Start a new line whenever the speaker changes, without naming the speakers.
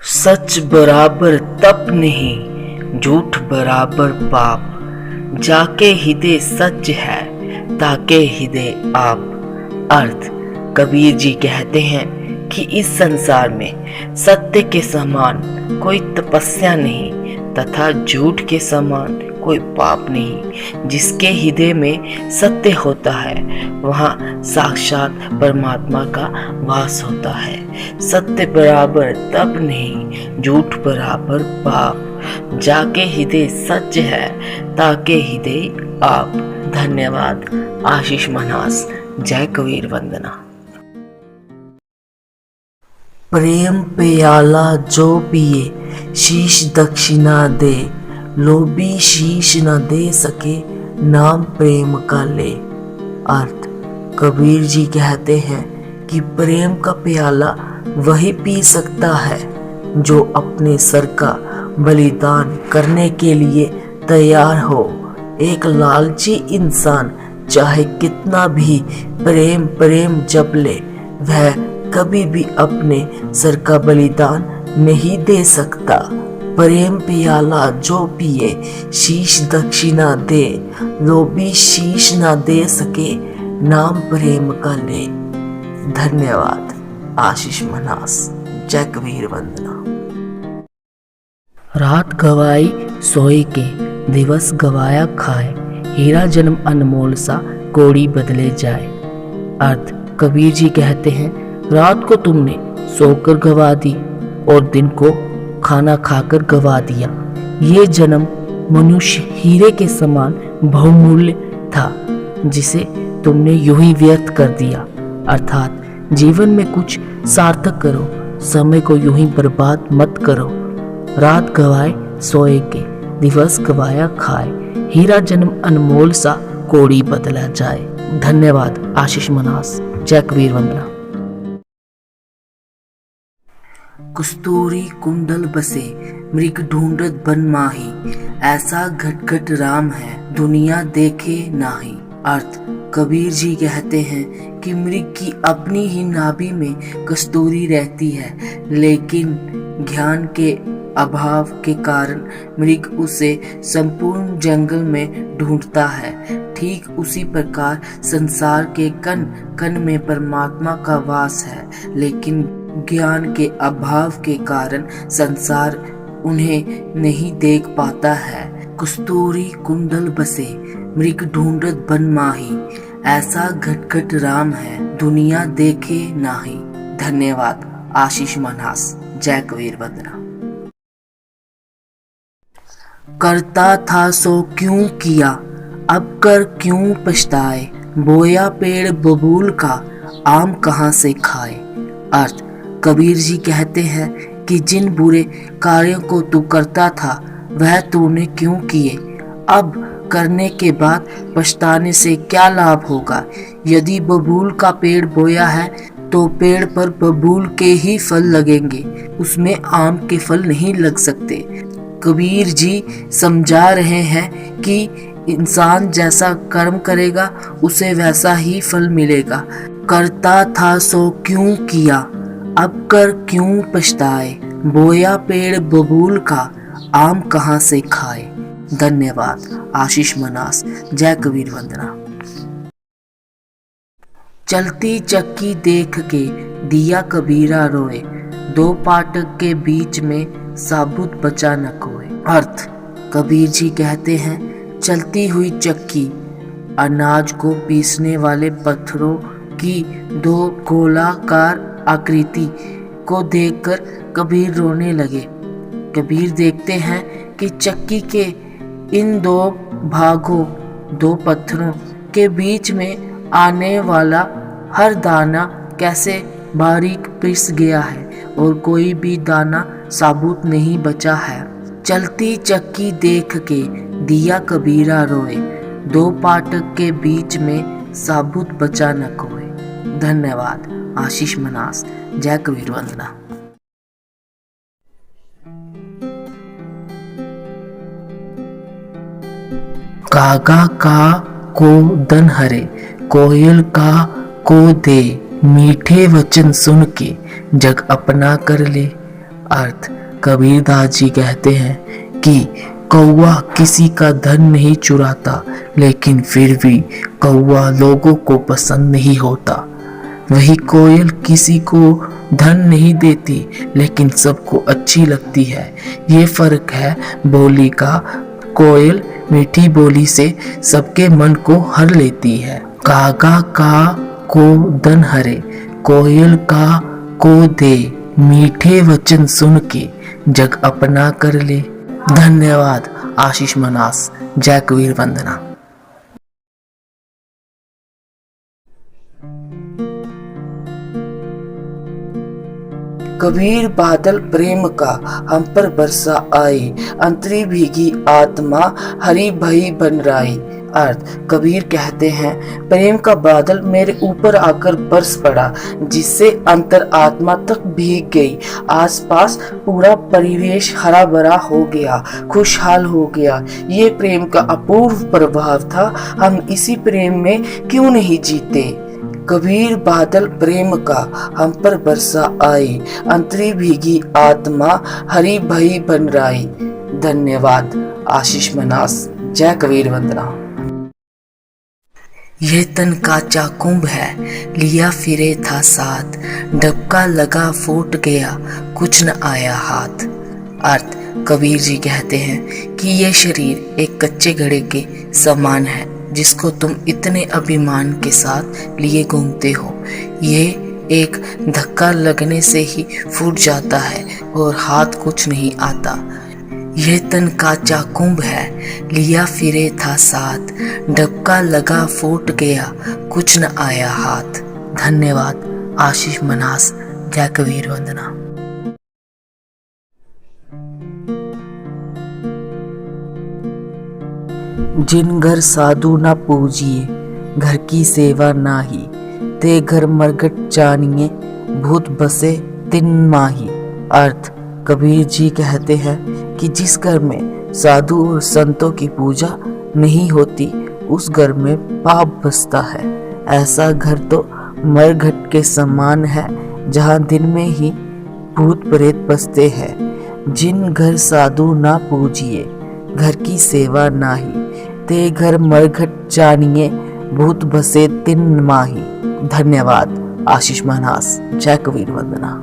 सच बराबर तप नहीं, झूठ बराबर पाप। जाके हृदय सच है, ताके हृदय आप। अर्थ, कबीर जी कहते हैं कि इस संसार में सत्य के समान कोई तपस्या नहीं तथा झूठ के समान कोई पाप नहीं। जिसके हृदय में सत्य होता है वहाँ साक्षात परमात्मा का वास होता है। सत्य बराबर तप नहीं, झूठ बराबर पाप। जाके हृदय सच है, ताके हृदय आप। धन्यवाद। आशीष मन्हास। जय कबीर वंदना। प्रेम प्याला जो पिए, शीश दक्षिणा दे। लोभी शीश न दे सके, नाम प्रेम का ले। अर्थ, कबीर जी कहते हैं कि प्रेम का प्याला वही पी सकता है जो अपने सर का बलिदान करने के लिए तैयार हो। एक लालची इंसान चाहे कितना भी प्रेम प्रेम जप ले, वह कभी भी अपने सर का बलिदान नहीं दे सकता। प्रेम प्याला जो पिए, शीश दक्षिणा दे। लोभी शीश ना दे सके, नाम प्रेम का ले। धन्यवाद। आशीष मन्हास। जय कबीर वंदना। रात गवाई सोए के, दिवस गवाया खाए। हीरा जन्म अनमोल सा, कौड़ी बदले जाए। अर्थ, कबीर जी कहते हैं रात को तुमने सोकर गवा दी और दिन को खाना खाकर गवा दिया। ये जन्म मनुष्य हीरे के समान बहुमूल्य था, जिसे तुमने यूं ही व्यर्थ कर दिया। अर्थात जीवन में कुछ सार्थक करो, समय को यूं ही बर्बाद मत करो। रात गवाए सोए के, दिवस गवाया खाए। हीरा जन्म अनमोल सा, कौड़ी बदला जाए। धन्यवाद। आशीष मन्हास। जय कबीर वंदना। कस्तूरी कुंडल बसे, मृग ढूंढत बन माही। ऐसा घटघट राम है, दुनिया देखे नाही। अर्थ, कबीर जी कहते हैं कि मृग की अपनी ही नाभि में कस्तूरी रहती है, लेकिन ज्ञान के अभाव के कारण मृग उसे संपूर्ण जंगल में ढूंढता है। ठीक उसी प्रकार संसार के कण कण में परमात्मा का वास है, लेकिन ज्ञान के अभाव के कारण संसार उन्हें नहीं देख पाता है। कस्तूरी कुंडल बसे, मृग ढूंढत बन माही। ऐसा घटघट राम है, दुनिया देखे नाही। धन्यवाद। आशीष मन्हास। जय कबीर वंदना। करता था सो क्यों किया, अब कर क्यों पछताए। बोया पेड़ बबूल का, आम कहाँ से खाए। अर्थ, कबीर जी कहते हैं कि जिन बुरे कार्यों को तू करता था वह तूने क्यों किए। अब करने के बाद पछताने से क्या लाभ होगा। यदि बबूल का पेड़ बोया है तो पेड़ पर बबूल के ही फल लगेंगे, उसमें आम के फल नहीं लग सकते। कबीर जी समझा रहे हैं कि इंसान जैसा कर्म करेगा उसे वैसा ही फल मिलेगा। करता था सो क्यों किया, अब कर क्यों पछताए। बोया पेड़ बबूल का, आम कहाँ से खाए। धन्यवाद। आशीष मन्हास। जय कबीर वंदना। चलती चक्की देख के दिया कबीरा रोए। दो पाटक के बीच में साबुत बचा न कोई। अर्थ, कबीर जी कहते हैं चलती हुई चक्की अनाज को पीसने वाले पत्थरों की दो गोलाकार आकृति को देखकर कबीर रोने लगे। कबीर देखते हैं कि चक्की के इन दो भागों, दो पत्थरों के बीच में आने वाला हर दाना कैसे बारीक पिस गया है और कोई भी दाना साबुत नहीं बचा है। चलती चक्की देख के दिया कबीरा रोए। दो पाटक के बीच में साबुत बचा न कोई। धन्यवाद। आशीष मन्हास। जय कबीर वंदना। कागा का को दन हरे, कोयल का को दे। मीठे वचन सुन के जग अपना कर ले। अर्थ, कबीरदास जी कहते हैं कि कौवा किसी का धन नहीं चुराता, लेकिन फिर भी कौवा लोगों को पसंद नहीं होता। वही कोयल किसी को धन नहीं देती, लेकिन सबको अच्छी लगती है। ये फर्क है बोली का। कोयल मीठी बोली से सबके मन को हर लेती है। कागा का को दन हरे, कोयल का को दे, मीठे वचन सुन के जग अपना कर ले। धन्यवाद। आशीष मनास। जय कबीर वंदना। कबीर बादल प्रेम का हम पर बरसा आए, अंतरी भीगी आत्मा हरी भई बन राई। अर्थ, कबीर कहते हैं प्रेम का बादल मेरे ऊपर आकर बरस पड़ा, जिससे अंतर आत्मा तक भीग गई। आसपास पूरा परिवेश हरा भरा हो गया, खुशहाल हो गया। ये प्रेम का अपूर्व प्रभाव था। हम इसी प्रेम में क्यों नहीं जीते। कबीर बादल प्रेम का हम पर बरसा आए, अंतरी भीगी आत्मा हरी भई बन राई। धन्यवाद। आशीष मनास। जय कबीर वंदना। ये तन काचा कुंभ है, लिया फिरे था साथ, डबका लगा फूट गया, कुछ न आया हाथ। अर्थ, कबीर जी कहते हैं कि ये शरीर एक कच्चे घड़े के समान है, जिसको तुम इतने अभिमान के साथ लिए घूमते हो। ये एक धक्का लगने से ही फूट जाता है और हाथ कुछ नहीं आता। ये तन काचा कुंभ है, लिया फिरे था साथ, डबका लगा फूट गया, कुछ न आया हाथ। धन्यवाद। आशीष मनास। जय कबीर वंदना। जिन घर साधु ना पूजिए, घर की सेवा नाही, ते घर मरघट जानिए, भूत बसे तिन माही। अर्थ, कबीर जी कहते हैं कि जिस घर में साधु और संतों की पूजा नहीं होती, उस घर में पाप बसता है। ऐसा घर तो मरघट के समान है, जहाँ दिन में ही भूत प्रेत बसते हैं। जिन घर साधु ना पूजिए, घर की सेवा नाही, ते घर मरघट जानिए, भूत बसे तिन माही। धन्यवाद। आशीष मनास। जय कबीर वंदना।